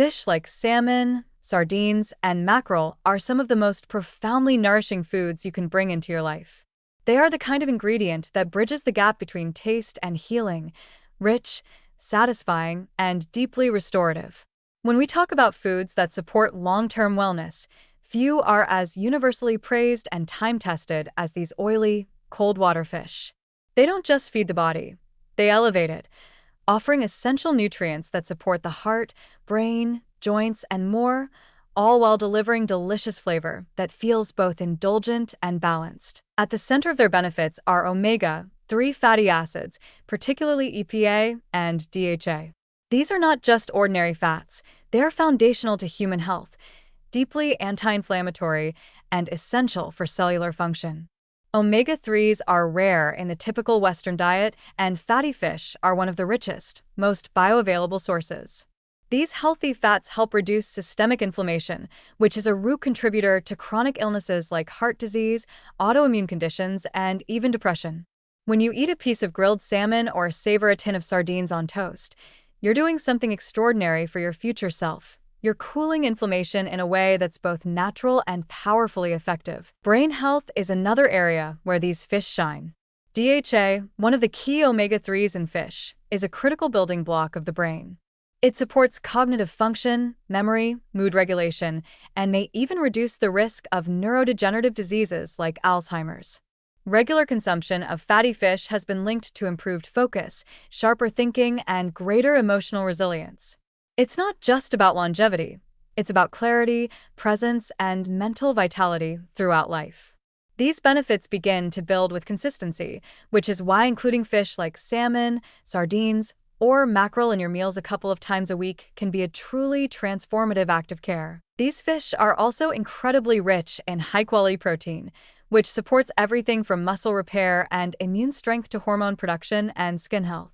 Fish like salmon, sardines, and mackerel are some of the most profoundly nourishing foods you can bring into your life. They are the kind of ingredient that bridges the gap between taste and healing, rich, satisfying, and deeply restorative. When we talk about foods that support long-term wellness, few are as universally praised and time-tested as these oily, cold-water fish. They don't just feed the body, they elevate it, offering essential nutrients that support the heart, brain, joints, and more, all while delivering delicious flavor that feels both indulgent and balanced. At the center of their benefits are omega-3 fatty acids, particularly EPA and DHA. These are not just ordinary fats, they are foundational to human health, deeply anti-inflammatory, and essential for cellular function. Omega-3s are rare in the typical Western diet, and fatty fish are one of the richest, most bioavailable sources. These healthy fats help reduce systemic inflammation, which is a root contributor to chronic illnesses like heart disease, autoimmune conditions, and even depression. When you eat a piece of grilled salmon or savor a tin of sardines on toast, you're doing something extraordinary for your future self. You're cooling inflammation in a way that's both natural and powerfully effective. Brain health is another area where these fish shine. DHA, one of the key omega-3s in fish, is a critical building block of the brain. It supports cognitive function, memory, mood regulation, and may even reduce the risk of neurodegenerative diseases like Alzheimer's. Regular consumption of fatty fish has been linked to improved focus, sharper thinking, and greater emotional resilience. It's not just about longevity, it's about clarity, presence, and mental vitality throughout life. These benefits begin to build with consistency, which is why including fish like salmon, sardines, or mackerel in your meals a couple of times a week can be a truly transformative act of care. These fish are also incredibly rich in high-quality protein, which supports everything from muscle repair and immune strength to hormone production and skin health.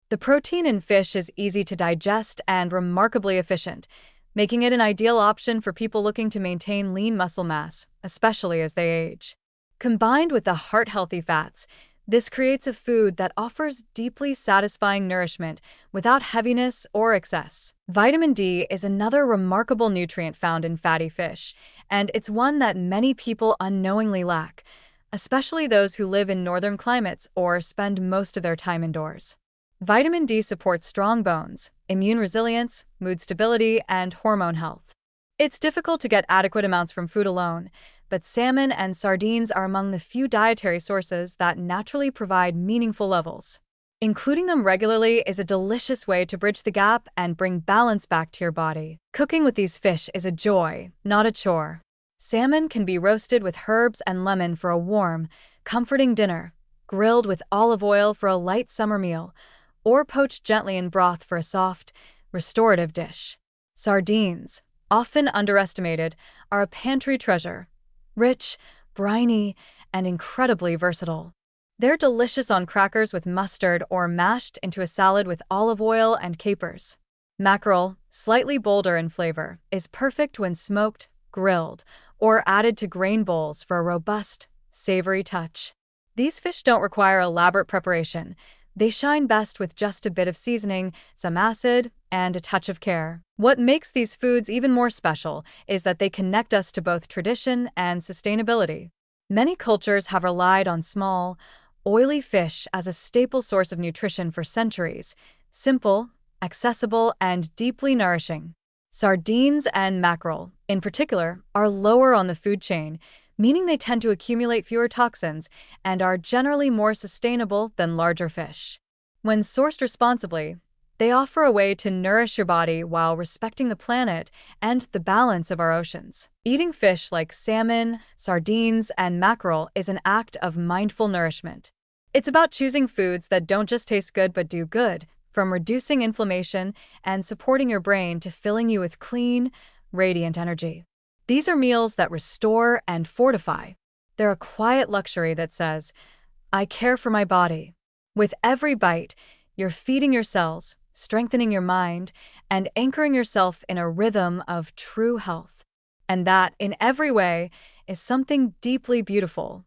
The protein in fish is easy to digest and remarkably efficient, making it an ideal option for people looking to maintain lean muscle mass, especially as they age. Combined with the heart-healthy fats, this creates a food that offers deeply satisfying nourishment without heaviness or excess. Vitamin D is another remarkable nutrient found in fatty fish, and it's one that many people unknowingly lack, especially those who live in northern climates or spend most of their time indoors. Vitamin D supports strong bones, immune resilience, mood stability, and hormone health. It's difficult to get adequate amounts from food alone, but salmon and sardines are among the few dietary sources that naturally provide meaningful levels. Including them regularly is a delicious way to bridge the gap and bring balance back to your body. Cooking with these fish is a joy, not a chore. Salmon can be roasted with herbs and lemon for a warm, comforting dinner, grilled with olive oil for a light summer meal, or poached gently in broth for a soft, restorative dish. Sardines, often underestimated, are a pantry treasure. Rich, briny, and incredibly versatile. They're delicious on crackers with mustard or mashed into a salad with olive oil and capers. Mackerel, slightly bolder in flavor, is perfect when smoked, grilled, or added to grain bowls for a robust, savory touch. These fish don't require elaborate preparation. They shine best with just a bit of seasoning, some acid, and a touch of care. What makes these foods even more special is that they connect us to both tradition and sustainability. Many cultures have relied on small, oily fish as a staple source of nutrition for centuries, simple, accessible, and deeply nourishing. Sardines and mackerel, in particular, are lower on the food chain, meaning they tend to accumulate fewer toxins and are generally more sustainable than larger fish. When sourced responsibly, they offer a way to nourish your body while respecting the planet and the balance of our oceans. Eating fish like salmon, sardines, and mackerel is an act of mindful nourishment. It's about choosing foods that don't just taste good but do good, from reducing inflammation and supporting your brain to filling you with clean, radiant energy. These are meals that restore and fortify. They're a quiet luxury that says, I care for my body. With every bite, you're feeding your cells, strengthening your mind, and anchoring yourself in a rhythm of true health. And that, in every way, is something deeply beautiful,